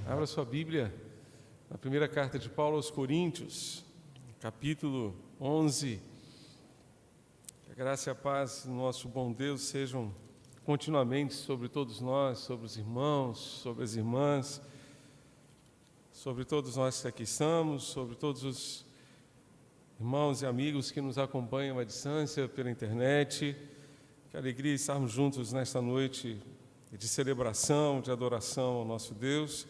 Abra sua Bíblia na primeira carta de Paulo aos Coríntios, capítulo 11. Que a graça e a paz do nosso bom Deus sejam continuamente sobre todos nós, sobre os irmãos, sobre as irmãs, sobre todos nós que aqui estamos, sobre todos os irmãos e amigos que nos acompanham à distância pela internet. Que alegria estarmos juntos nesta noite de celebração, de adoração ao nosso Deus.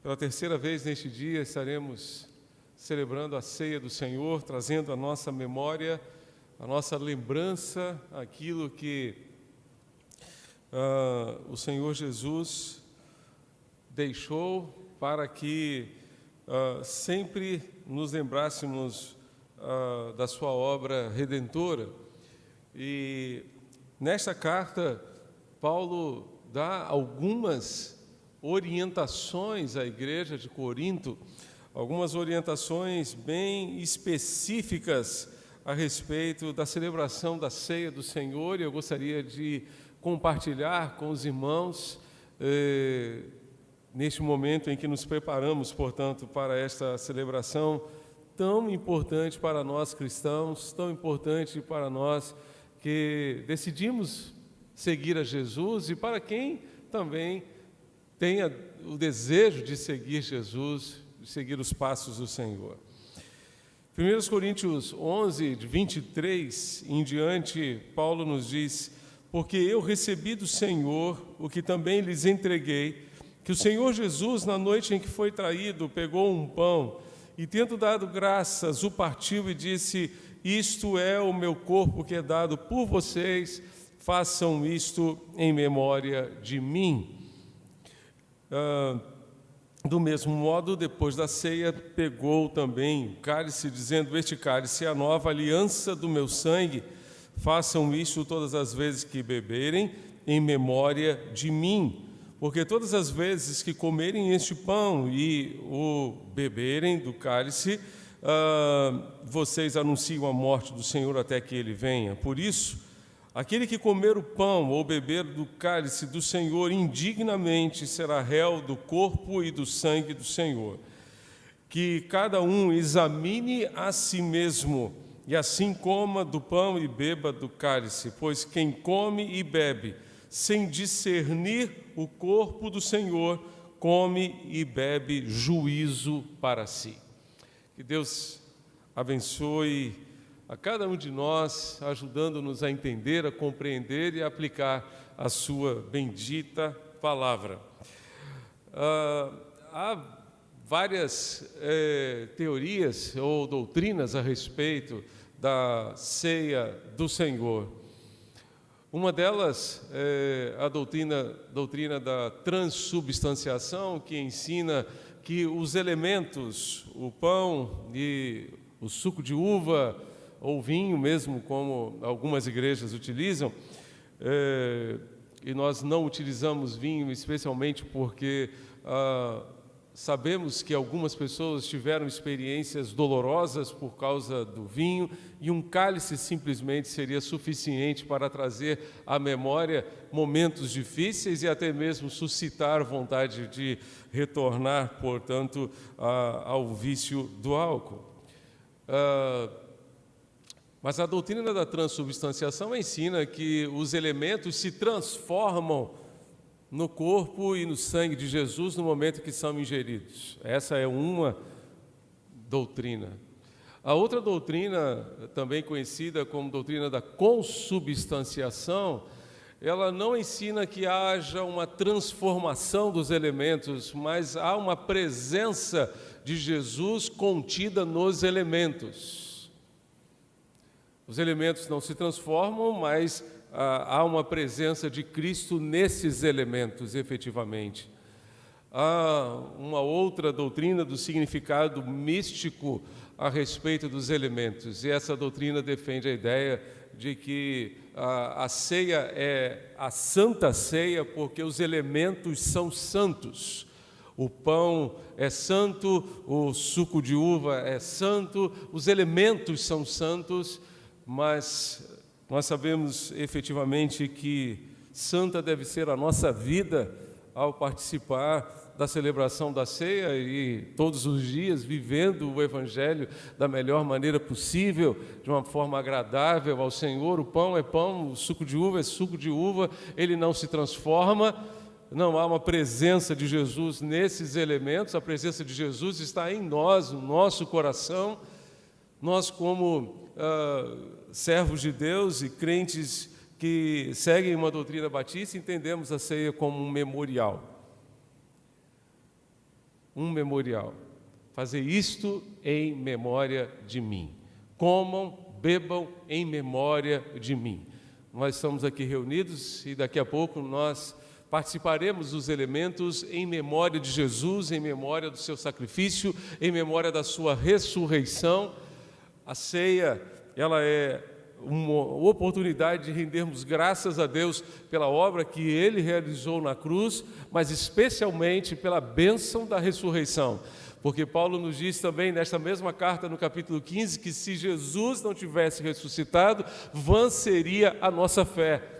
Pela terceira vez neste dia estaremos celebrando a ceia do Senhor, trazendo à nossa memória, a nossa lembrança, aquilo que o Senhor Jesus deixou para que sempre nos lembrássemos da sua obra redentora. E nesta carta, Paulo dá algumas orientações à igreja de Corinto, algumas orientações bem específicas a respeito da celebração da ceia do Senhor, e eu gostaria de compartilhar com os irmãos neste momento em que nos preparamos, portanto, para esta celebração tão importante para nós cristãos, tão importante para nós que decidimos seguir a Jesus, e para quem também tenha o desejo de seguir Jesus, de seguir os passos do Senhor. 1 Coríntios 11, de 23 em diante, Paulo nos diz: porque eu recebi do Senhor o que também lhes entreguei, que o Senhor Jesus, na noite em que foi traído, pegou um pão e, tendo dado graças, o partiu e disse: isto é o meu corpo que é dado por vocês, façam isto em memória de mim. Do mesmo modo, depois da ceia, pegou também o cálice, dizendo: este cálice é a nova aliança do meu sangue, façam isto todas as vezes que beberem, em memória de mim. Porque todas as vezes que comerem este pão e o beberem do cálice, vocês anunciam a morte do Senhor até que Ele venha. Por isso, aquele que comer o pão ou beber do cálice do Senhor indignamente será réu do corpo e do sangue do Senhor. Que cada um examine a si mesmo, e assim coma do pão e beba do cálice, pois quem come e bebe sem discernir o corpo do Senhor, come e bebe juízo para si. Que Deus abençoe a cada um de nós, ajudando-nos a entender, a compreender e a aplicar a sua bendita palavra. Há várias teorias ou doutrinas a respeito da ceia do Senhor. Uma delas é a doutrina da transubstanciação, que ensina que os elementos, o pão e o suco de uva, ou vinho mesmo, como algumas igrejas utilizam, e nós não utilizamos vinho especialmente porque sabemos que algumas pessoas tiveram experiências dolorosas por causa do vinho, e um cálice simplesmente seria suficiente para trazer à memória momentos difíceis e até mesmo suscitar vontade de retornar, portanto, ao vício do álcool. Mas a doutrina da transubstanciação ensina que os elementos se transformam no corpo e no sangue de Jesus no momento que são ingeridos. Essa é uma doutrina. A outra doutrina, também conhecida como doutrina da consubstanciação, ela não ensina que haja uma transformação dos elementos, mas há uma presença de Jesus contida nos elementos. Os elementos não se transformam, mas há uma presença de Cristo nesses elementos, efetivamente. Há uma outra doutrina do significado místico a respeito dos elementos, e essa doutrina defende a ideia de que a ceia é a santa ceia porque os elementos são santos. O pão é santo, o suco de uva é santo, os elementos são santos, mas nós sabemos efetivamente que santa deve ser a nossa vida ao participar da celebração da ceia e todos os dias vivendo o Evangelho da melhor maneira possível, de uma forma agradável ao Senhor. O pão é pão, o suco de uva é suco de uva, ele não se transforma, não há uma presença de Jesus nesses elementos, a presença de Jesus está em nós, no nosso coração. Nós, como servos de Deus e crentes que seguem uma doutrina batista, entendemos a ceia como um memorial. Um memorial. Fazer isto em memória de mim. Comam, bebam em memória de mim. Nós estamos aqui reunidos e daqui a pouco nós participaremos dos elementos em memória de Jesus, em memória do seu sacrifício, em memória da sua ressurreição. A ceia, ela é uma oportunidade de rendermos graças a Deus pela obra que Ele realizou na cruz, mas especialmente pela bênção da ressurreição. Porque Paulo nos diz também, nesta mesma carta, no capítulo 15, que se Jesus não tivesse ressuscitado, vã seria a nossa fé.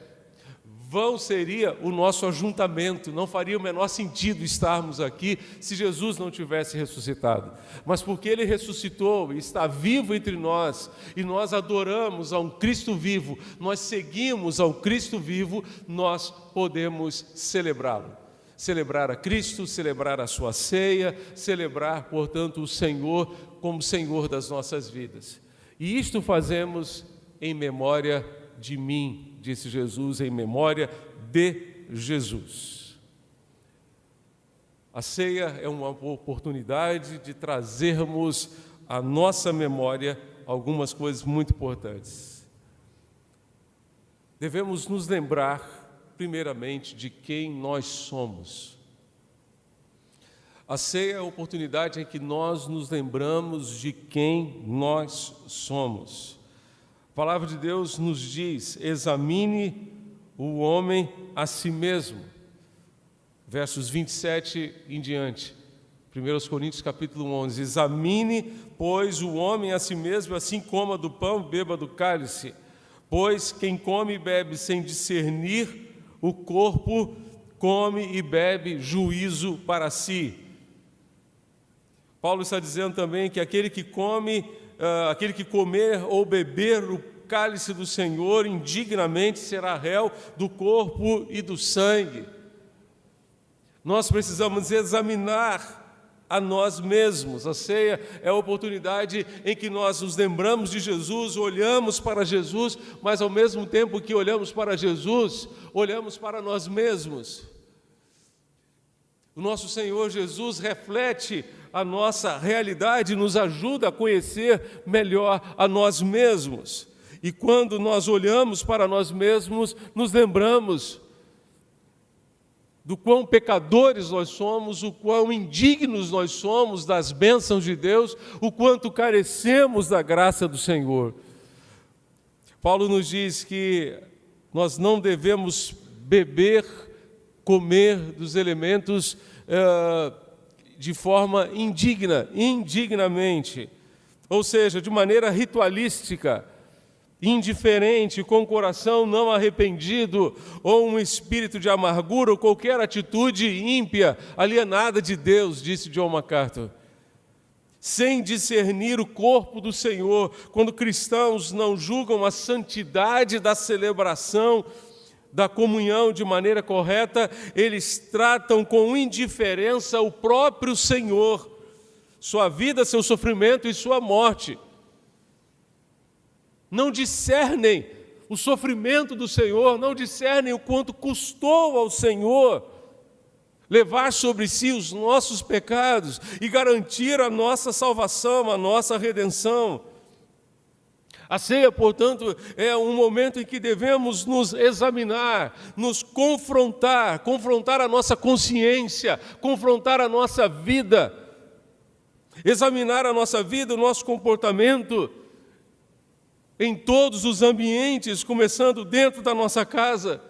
Vão seria o nosso ajuntamento, não faria o menor sentido estarmos aqui se Jesus não tivesse ressuscitado. Mas porque Ele ressuscitou e está vivo entre nós, e nós adoramos a um Cristo vivo, nós seguimos ao Cristo vivo, nós podemos celebrá-lo. Celebrar a Cristo, celebrar a sua ceia, celebrar, portanto, o Senhor como Senhor das nossas vidas. E isto fazemos em memória de mim, disse Jesus, em memória de Jesus. A ceia é uma oportunidade de trazermos à nossa memória algumas coisas muito importantes. Devemos nos lembrar, primeiramente, de quem nós somos. A ceia é a oportunidade em que nós nos lembramos de quem nós somos. A palavra de Deus nos diz: examine o homem a si mesmo. Versos 27 em diante. 1 Coríntios capítulo 11. Examine, pois, o homem a si mesmo, assim coma do pão, beba do cálice. Pois quem come e bebe sem discernir o corpo, come e bebe juízo para si. Paulo está dizendo também que aquele que comer ou beber o cálice do Senhor indignamente será réu do corpo e do sangue. Nós precisamos examinar a nós mesmos. A ceia é a oportunidade em que nós nos lembramos de Jesus, olhamos para Jesus, mas ao mesmo tempo que olhamos para Jesus, olhamos para nós mesmos. O nosso Senhor Jesus reflete a nossa realidade, nos ajuda a conhecer melhor a nós mesmos. E quando nós olhamos para nós mesmos, nos lembramos do quão pecadores nós somos, o quão indignos nós somos das bênçãos de Deus, o quanto carecemos da graça do Senhor. Paulo nos diz que nós não devemos beber, comer dos elementos de forma indignamente, ou seja, de maneira ritualística, indiferente, com o coração não arrependido, ou um espírito de amargura, ou qualquer atitude ímpia, alienada de Deus, disse John MacArthur. Sem discernir o corpo do Senhor, quando cristãos não julgam a santidade da celebração, da comunhão de maneira correta, eles tratam com indiferença o próprio Senhor, sua vida, seu sofrimento e sua morte. Não discernem o sofrimento do Senhor, não discernem o quanto custou ao Senhor levar sobre si os nossos pecados e garantir a nossa salvação, a nossa redenção. A ceia, portanto, é um momento em que devemos nos examinar, nos confrontar a nossa consciência, confrontar a nossa vida, examinar a nossa vida, o nosso comportamento em todos os ambientes, começando dentro da nossa casa,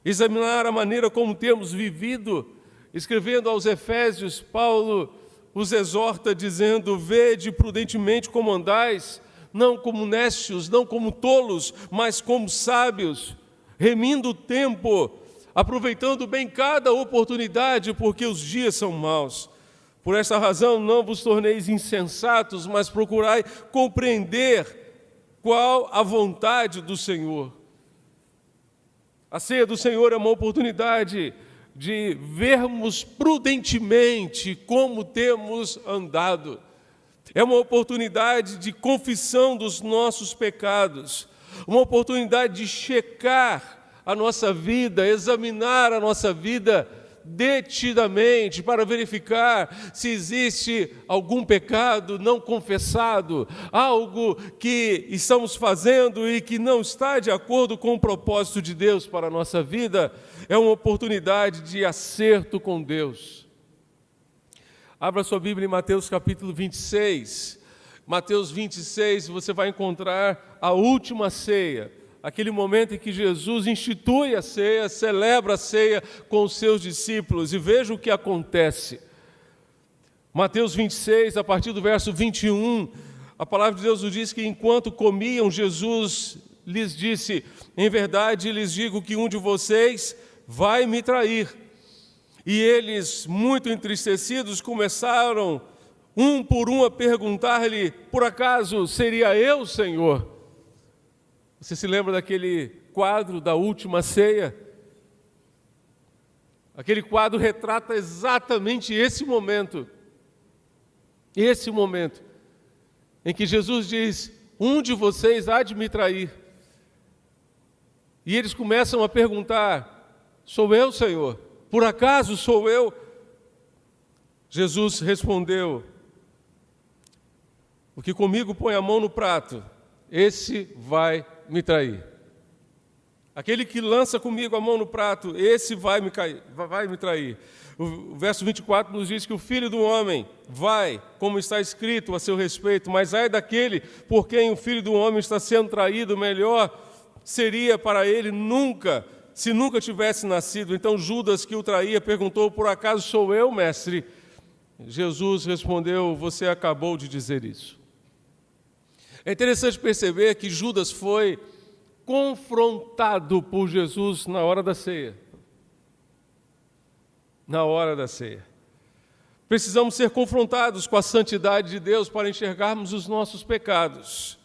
examinar a maneira como temos vivido. Escrevendo aos Efésios, Paulo os exorta dizendo: vede prudentemente como andais, não como necios, não como tolos, mas como sábios, remindo o tempo, aproveitando bem cada oportunidade, porque os dias são maus. Por esta razão, não vos torneis insensatos, mas procurai compreender qual a vontade do Senhor. A ceia do Senhor é uma oportunidade de vermos prudentemente como temos andado. É uma oportunidade de confissão dos nossos pecados, uma oportunidade de checar a nossa vida, examinar a nossa vida detidamente para verificar se existe algum pecado não confessado, algo que estamos fazendo e que não está de acordo com o propósito de Deus para a nossa vida. É uma oportunidade de acerto com Deus. Abra sua Bíblia em Mateus capítulo 26. Mateus 26, você vai encontrar a última ceia. Aquele momento em que Jesus institui a ceia, celebra a ceia com os seus discípulos. E veja o que acontece. Mateus 26, a partir do verso 21, a palavra de Deus nos diz que enquanto comiam, Jesus lhes disse: em verdade lhes digo que um de vocês vai me trair. E eles, muito entristecidos, começaram, um por um, a perguntar-lhe: por acaso seria eu, Senhor? Você se lembra daquele quadro da última ceia? Aquele quadro retrata exatamente esse momento em que Jesus diz: um de vocês há de me trair. E eles começam a perguntar: sou eu, Senhor? Por acaso sou eu? Jesus respondeu: o que comigo põe a mão no prato, esse vai me trair. Aquele que lança comigo a mão no prato, esse vai me trair. O verso 24 nos diz que o Filho do Homem vai, como está escrito a seu respeito, mas ai daquele por quem o Filho do Homem está sendo traído, melhor seria para ele se nunca tivesse nascido. Então Judas, que o traía, perguntou: por acaso sou eu, mestre? Jesus respondeu: você acabou de dizer isso. É interessante perceber que Judas foi confrontado por Jesus na hora da ceia. Na hora da ceia. Precisamos ser confrontados com a santidade de Deus para enxergarmos os nossos pecados.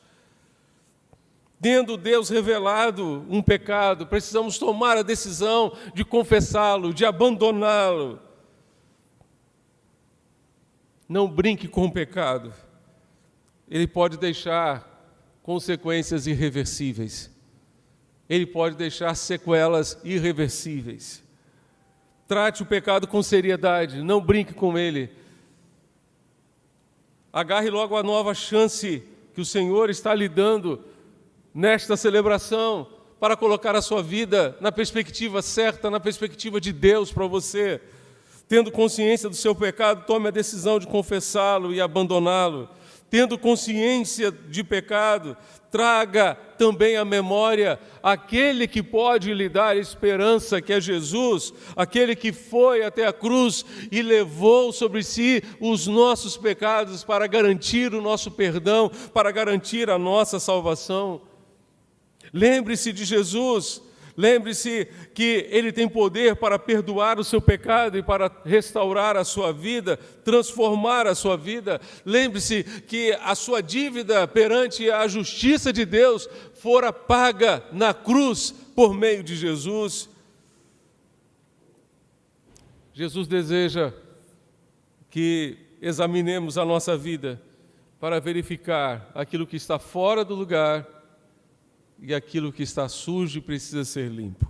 Tendo Deus revelado um pecado, precisamos tomar a decisão de confessá-lo, de abandoná-lo. Não brinque com o pecado. Ele pode deixar consequências irreversíveis. Ele pode deixar sequelas irreversíveis. Trate o pecado com seriedade, não brinque com ele. Agarre logo a nova chance que o Senhor está lhe dando nesta celebração para colocar a sua vida na perspectiva certa, na perspectiva de Deus para você. Tendo consciência do seu pecado, tome a decisão de confessá-lo e abandoná-lo. Tendo consciência de pecado, traga também à memória aquele que pode lhe dar esperança, que é Jesus, aquele que foi até a cruz e levou sobre si os nossos pecados para garantir o nosso perdão, para garantir a nossa salvação. Lembre-se de Jesus. Lembre-se que Ele tem poder para perdoar o seu pecado e para restaurar a sua vida, transformar a sua vida. Lembre-se que a sua dívida perante a justiça de Deus fora paga na cruz por meio de Jesus. Jesus deseja que examinemos a nossa vida para verificar aquilo que está fora do lugar e aquilo que está sujo e precisa ser limpo.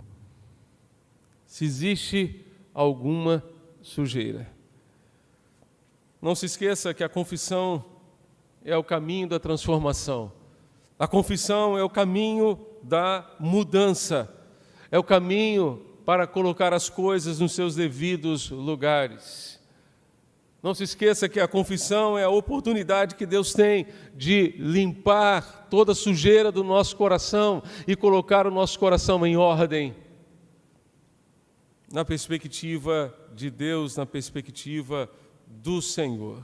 Se existe alguma sujeira. Não se esqueça que a confissão é o caminho da transformação. A confissão é o caminho da mudança. É o caminho para colocar as coisas nos seus devidos lugares. Não se esqueça que a confissão é a oportunidade que Deus tem de limpar toda a sujeira do nosso coração e colocar o nosso coração em ordem, na perspectiva de Deus, na perspectiva do Senhor.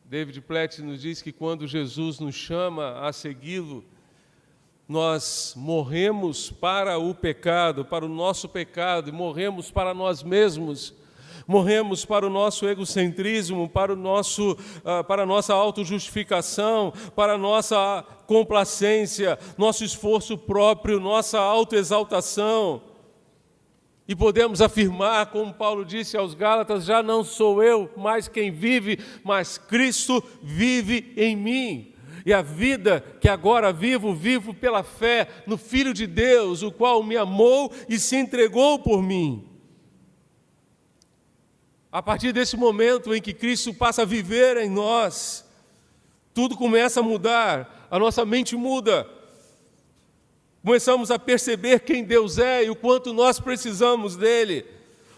David Platt nos diz que quando Jesus nos chama a segui-lo, nós morremos para o pecado, para o nosso pecado, e morremos para nós mesmos, morremos para o nosso egocentrismo, para a nossa autojustificação, para a nossa complacência, nosso esforço próprio, nossa autoexaltação. E podemos afirmar, como Paulo disse aos Gálatas, já não sou eu mais quem vive, mas Cristo vive em mim. E a vida que agora vivo, vivo pela fé no Filho de Deus, o qual me amou e se entregou por mim. A partir desse momento em que Cristo passa a viver em nós, tudo começa a mudar, a nossa mente muda. Começamos a perceber quem Deus é e o quanto nós precisamos dEle.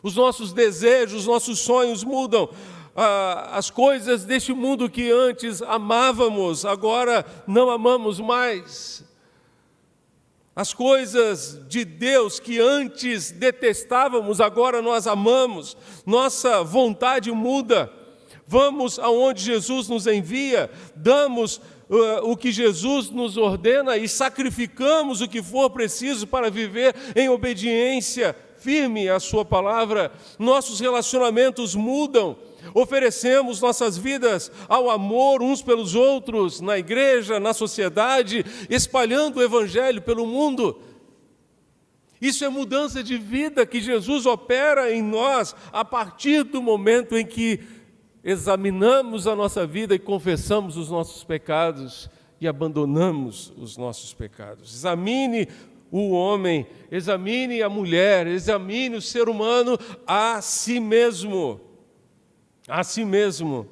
Os nossos desejos, os nossos sonhos mudam. As coisas deste mundo que antes amávamos, agora não amamos mais. As coisas de Deus que antes detestávamos, agora nós amamos. Nossa vontade muda. Vamos aonde Jesus nos envia, damos o que Jesus nos ordena e sacrificamos o que for preciso para viver em obediência firme à sua palavra. Nossos relacionamentos mudam. Oferecemos nossas vidas ao amor uns pelos outros, na igreja, na sociedade, espalhando o evangelho pelo mundo. Isso é mudança de vida que Jesus opera em nós a partir do momento em que examinamos a nossa vida e confessamos os nossos pecados e abandonamos os nossos pecados. Examine o homem, examine a mulher, examine o ser humano a si mesmo. A si mesmo,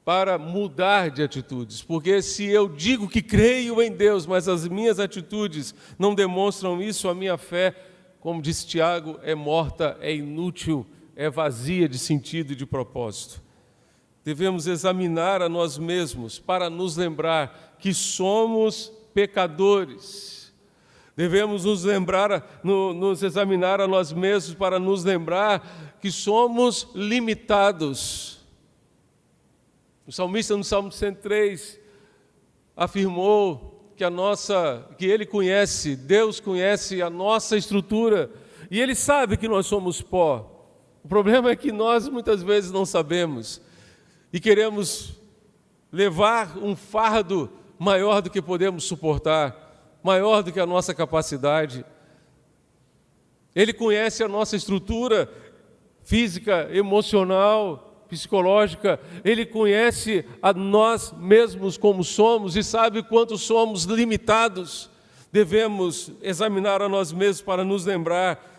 para mudar de atitudes, porque se eu digo que creio em Deus, mas as minhas atitudes não demonstram isso, a minha fé, como disse Tiago, é morta, é inútil, é vazia de sentido e de propósito. Devemos examinar a nós mesmos para nos lembrar que somos pecadores. Devemos nos examinar a nós mesmos para nos lembrar que somos limitados. O salmista, no Salmo 103, afirmou que ele conhece, Deus conhece a nossa estrutura, e Ele sabe que nós somos pó. O problema é que nós muitas vezes não sabemos, e queremos levar um fardo maior do que podemos suportar, maior do que a nossa capacidade. Ele conhece a nossa estrutura física, emocional, psicológica. Ele conhece a nós mesmos como somos e sabe quanto somos limitados. Devemos examinar a nós mesmos para nos lembrar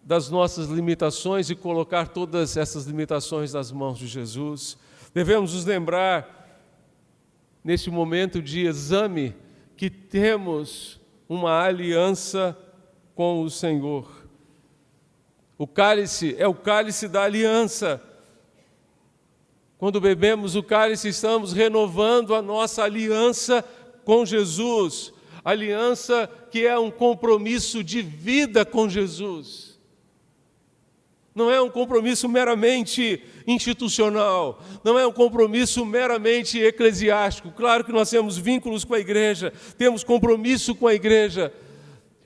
das nossas limitações e colocar todas essas limitações nas mãos de Jesus. Devemos nos lembrar, neste momento de exame, que temos uma aliança com o Senhor. O cálice é o cálice da aliança. Quando bebemos o cálice, estamos renovando a nossa aliança com Jesus. Aliança que é um compromisso de vida com Jesus. Não é um compromisso meramente institucional, não é um compromisso meramente eclesiástico. Claro que nós temos vínculos com a igreja, temos compromisso com a igreja,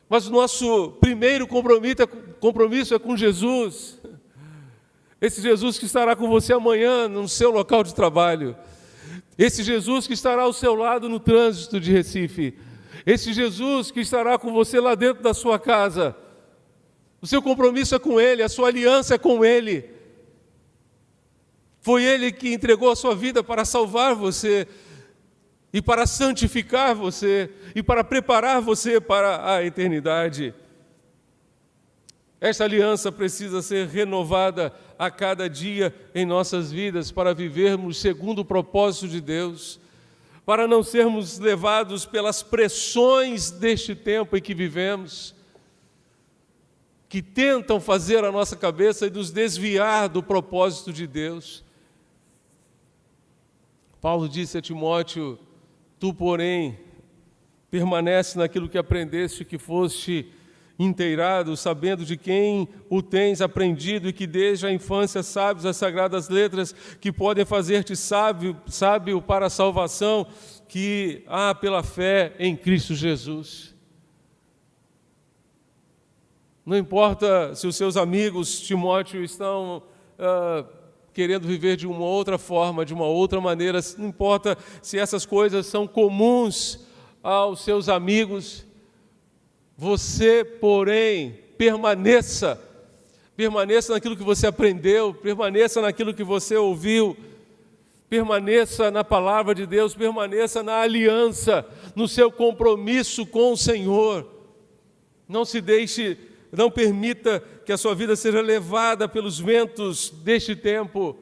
mas o nosso primeiro compromisso é com Jesus. Esse Jesus que estará com você amanhã no seu local de trabalho. Esse Jesus que estará ao seu lado no trânsito de Recife. Esse Jesus que estará com você lá dentro da sua casa. O seu compromisso é com Ele, a sua aliança é com Ele. Foi Ele que entregou a sua vida para salvar você, e para santificar você, e para preparar você para a eternidade. Esta aliança precisa ser renovada a cada dia em nossas vidas, para vivermos segundo o propósito de Deus, para não sermos levados pelas pressões deste tempo em que vivemos, que tentam fazer a nossa cabeça e nos desviar do propósito de Deus. Paulo disse a Timóteo: tu, porém, permanece naquilo que aprendeste, que foste inteirado, sabendo de quem o tens aprendido e que desde a infância sabes as sagradas letras que podem fazer-te sábio para a salvação que há pela fé em Cristo Jesus. Não importa se os seus amigos, Timóteo, estão querendo viver de uma outra forma, de uma outra maneira, não importa se essas coisas são comuns aos seus amigos, você, porém, permaneça naquilo que você aprendeu, permaneça naquilo que você ouviu, permaneça na palavra de Deus, permaneça na aliança, no seu compromisso com o Senhor. Não permita que a sua vida seja levada pelos ventos deste tempo.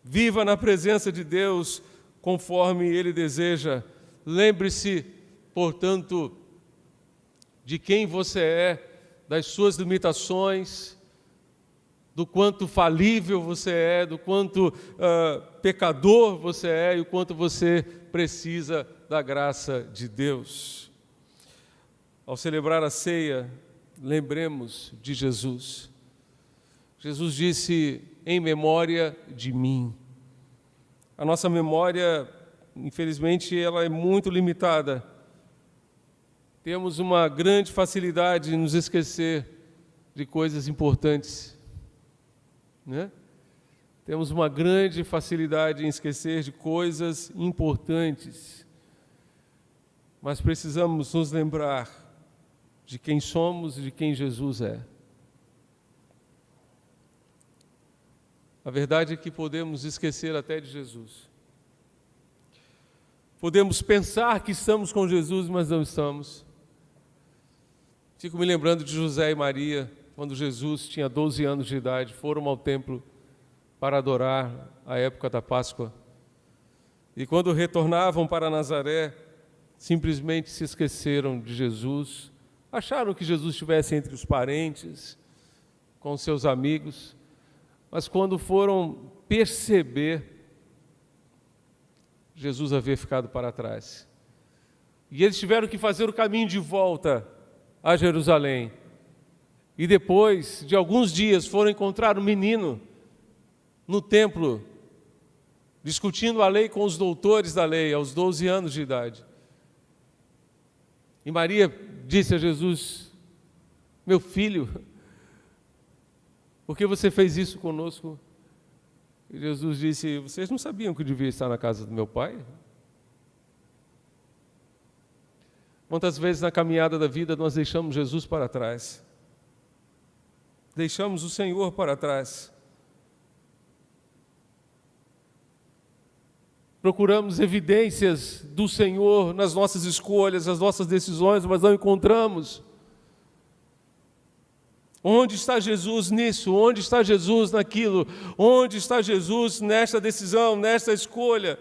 Viva na presença de Deus, conforme Ele deseja. Lembre-se, portanto, de quem você é, das suas limitações, do quanto falível você é, do quanto pecador você é e o quanto você precisa da graça de Deus. Ao celebrar a ceia, lembremos de Jesus. Jesus disse, em memória de mim. A nossa memória, infelizmente, ela é muito limitada. Temos uma grande facilidade em nos esquecer de coisas importantes, né? Temos uma grande facilidade em esquecer de coisas importantes. Mas precisamos nos lembrar de quem somos e de quem Jesus é. A verdade é que podemos esquecer até de Jesus. Podemos pensar que estamos com Jesus, mas não estamos. Fico me lembrando de José e Maria, quando Jesus tinha 12 anos de idade, foram ao templo para adorar a época da Páscoa. E quando retornavam para Nazaré, simplesmente se esqueceram de Jesus, acharam que Jesus estivesse entre os parentes, com seus amigos, mas quando foram perceber, Jesus havia ficado para trás. E eles tiveram que fazer o caminho de volta a Jerusalém. E depois de alguns dias foram encontrar um menino no templo, discutindo a lei com os doutores da lei, aos 12 anos de idade. E Maria disse a Jesus, meu filho, por que você fez isso conosco? E Jesus disse, vocês não sabiam que eu devia estar na casa do meu pai? Quantas vezes na caminhada da vida nós deixamos Jesus para trás? Deixamos o Senhor para trás. Procuramos evidências do Senhor nas nossas escolhas, nas nossas decisões, mas não encontramos. Onde está Jesus nisso? Onde está Jesus naquilo? Onde está Jesus nesta decisão, nesta escolha?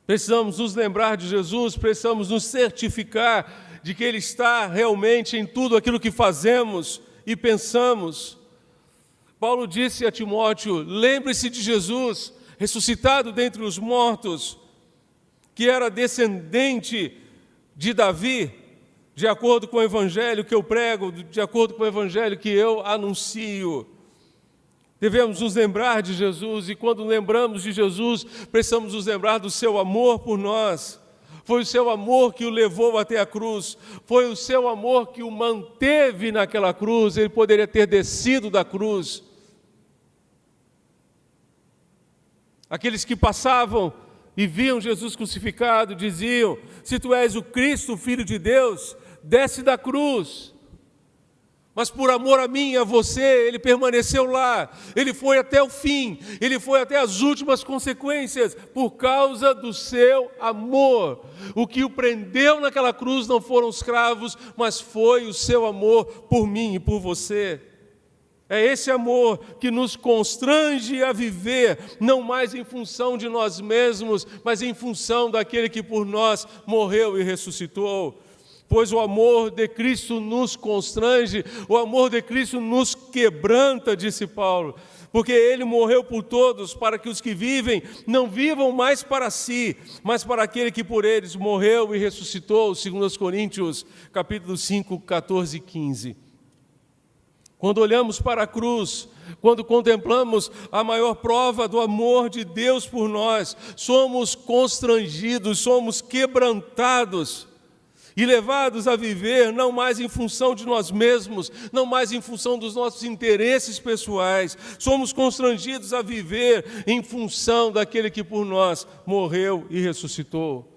Precisamos nos lembrar de Jesus, precisamos nos certificar de que Ele está realmente em tudo aquilo que fazemos e pensamos. Paulo disse a Timóteo, lembre-se de Jesus, ressuscitado dentre os mortos, que era descendente de Davi, de acordo com o evangelho que eu prego, de acordo com o evangelho que eu anuncio. Devemos nos lembrar de Jesus, e quando lembramos de Jesus, precisamos nos lembrar do seu amor por nós. Foi o seu amor que o levou até a cruz, foi o seu amor que o manteve naquela cruz. Ele poderia ter descido da cruz. Aqueles que passavam e viam Jesus crucificado diziam, se tu és o Cristo, o Filho de Deus, desce da cruz. Mas por amor a mim e a você, Ele permaneceu lá, Ele foi até o fim, Ele foi até as últimas consequências, por causa do seu amor. O que o prendeu naquela cruz não foram os cravos, mas foi o seu amor por mim e por você. É esse amor que nos constrange a viver, não mais em função de nós mesmos, mas em função daquele que por nós morreu e ressuscitou. pois o amor de Cristo nos constrange, o amor de Cristo nos quebranta, disse Paulo, porque Ele morreu por todos, para que os que vivem não vivam mais para si, mas para aquele que por eles morreu e ressuscitou, segundo os Coríntios, capítulo 5, 14 e 15. Quando olhamos para a cruz, quando contemplamos a maior prova do amor de Deus por nós, somos constrangidos, somos quebrantados e levados a viver não mais em função de nós mesmos, não mais em função dos nossos interesses pessoais, somos constrangidos a viver em função daquele que por nós morreu e ressuscitou.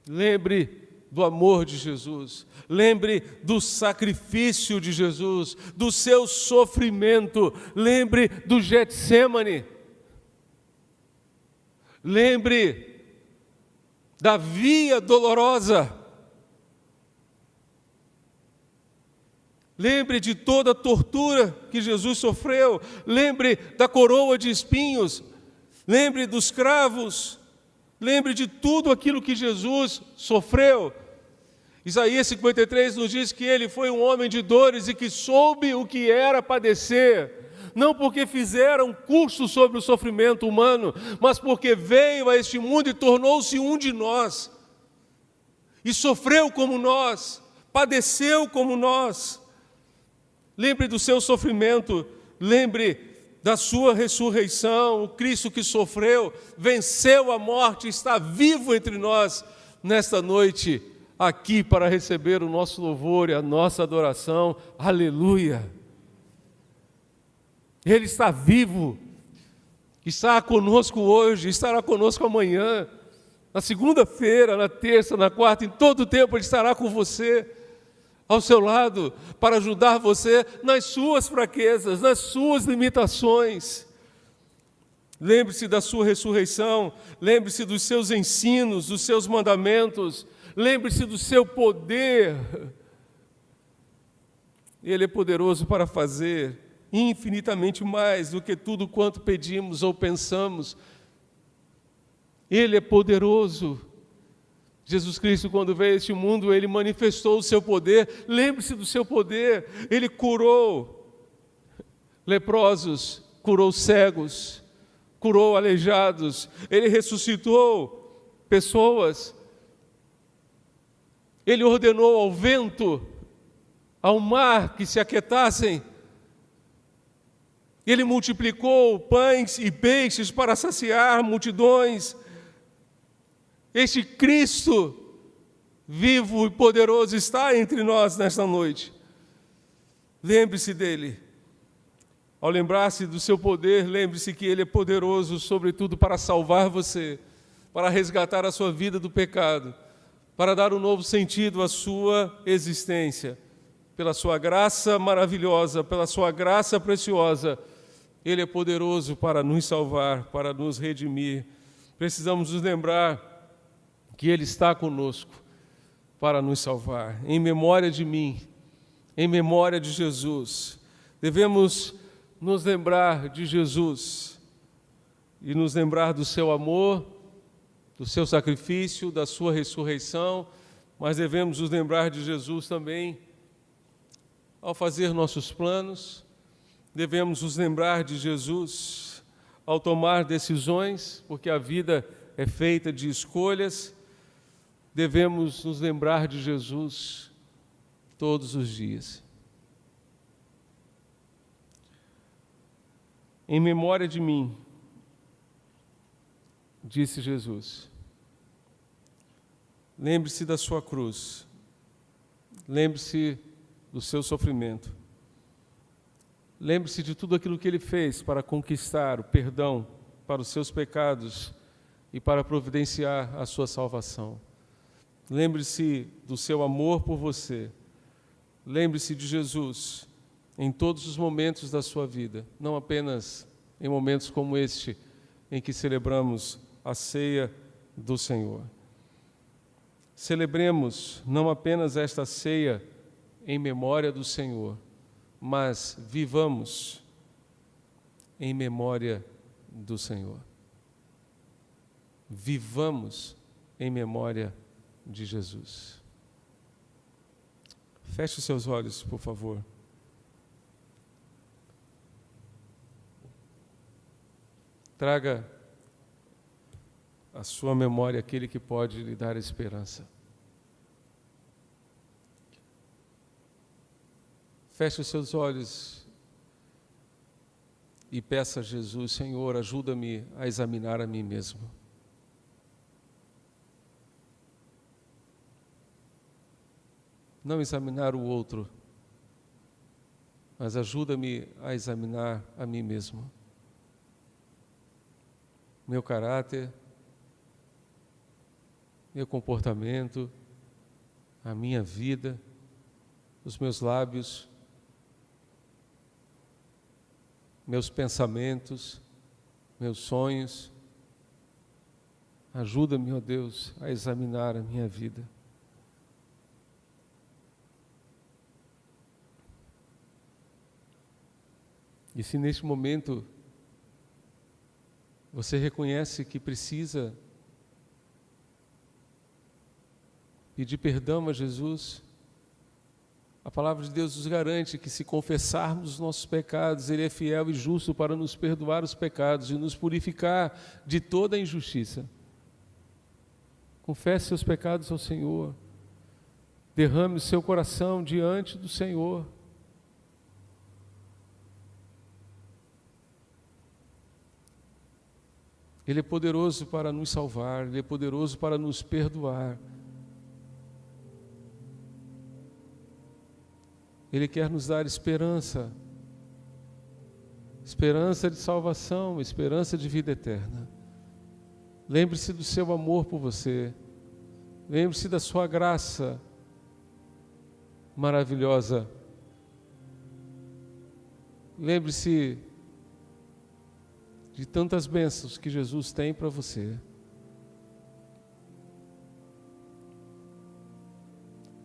Lembre do amor de Jesus, lembre do sacrifício de Jesus, do seu sofrimento, lembre do Getsêmani, lembre da via dolorosa, lembre de toda a tortura que Jesus sofreu, lembre da coroa de espinhos, lembre dos cravos, lembre de tudo aquilo que Jesus sofreu. Isaías 53 nos diz que ele foi um homem de dores e que soube o que era padecer, não porque fizeram curso sobre o sofrimento humano, mas porque veio a este mundo e tornou-se um de nós, e sofreu como nós, padeceu como nós. Lembre do seu sofrimento, lembre da sua ressurreição, o Cristo que sofreu, venceu a morte, está vivo entre nós nesta noite, aqui para receber o nosso louvor e a nossa adoração. Aleluia! Ele está vivo, está conosco hoje, estará conosco amanhã, na segunda-feira, na terça, na quarta, em todo o tempo Ele estará com você, ao seu lado, para ajudar você nas suas fraquezas, nas suas limitações. Lembre-se da sua ressurreição, lembre-se dos seus ensinos, dos seus mandamentos, lembre-se do seu poder. Ele é poderoso para fazer infinitamente mais do que tudo quanto pedimos ou pensamos. Ele é poderoso. Jesus Cristo, quando veio a este mundo, Ele manifestou o seu poder. Lembre-se do seu poder. Ele curou leprosos, curou cegos, curou aleijados. Ele ressuscitou pessoas. Ele ordenou ao vento, ao mar que se aquietassem. Ele multiplicou pães e peixes para saciar multidões. Este Cristo vivo e poderoso está entre nós nesta noite. Lembre-se dele. Ao lembrar-se do seu poder, lembre-se que Ele é poderoso, sobretudo para salvar você, para resgatar a sua vida do pecado, para dar um novo sentido à sua existência. Pela sua graça maravilhosa, pela sua graça preciosa, Ele é poderoso para nos salvar, para nos redimir. Precisamos nos lembrar que Ele está conosco para nos salvar. Em memória de mim, em memória de Jesus, devemos nos lembrar de Jesus e nos lembrar do seu amor, do seu sacrifício, da sua ressurreição, mas devemos nos lembrar de Jesus também ao fazer nossos planos, devemos nos lembrar de Jesus ao tomar decisões, porque a vida é feita de escolhas. Devemos nos lembrar de Jesus todos os dias. Em memória de mim, disse Jesus, lembre-se da sua cruz, lembre-se do seu sofrimento, lembre-se de tudo aquilo que Ele fez para conquistar o perdão para os seus pecados e para providenciar a sua salvação. Lembre-se do seu amor por você. Lembre-se de Jesus em todos os momentos da sua vida, não apenas em momentos como este, em que celebramos a ceia do Senhor. Celebremos não apenas esta ceia em memória do Senhor, mas vivamos em memória do Senhor. Vivamos em memória de Jesus. Feche os seus olhos, por favor. Traga à sua memória aquele que pode lhe dar esperança. Feche os seus olhos e peça a Jesus: Senhor, ajuda-me a examinar a mim mesmo. Não examinar o outro, mas ajuda-me a examinar a mim mesmo. Meu caráter, meu comportamento, a minha vida, os meus lábios, meus pensamentos, meus sonhos. Ajuda-me, ó Deus, a examinar a minha vida. E se neste momento você reconhece que precisa pedir perdão a Jesus, a palavra de Deus nos garante que se confessarmos os nossos pecados, Ele é fiel e justo para nos perdoar os pecados e nos purificar de toda a injustiça. Confesse seus pecados ao Senhor, derrame o seu coração diante do Senhor. Ele é poderoso para nos salvar, Ele é poderoso para nos perdoar. Ele quer nos dar esperança, esperança de salvação, esperança de vida eterna. Lembre-se do seu amor por você, lembre-se da sua graça maravilhosa. Lembre-se de tantas bênçãos que Jesus tem para você.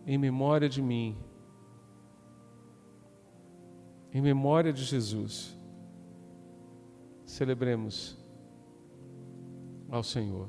Em memória de mim, em memória de Jesus, celebremos ao Senhor.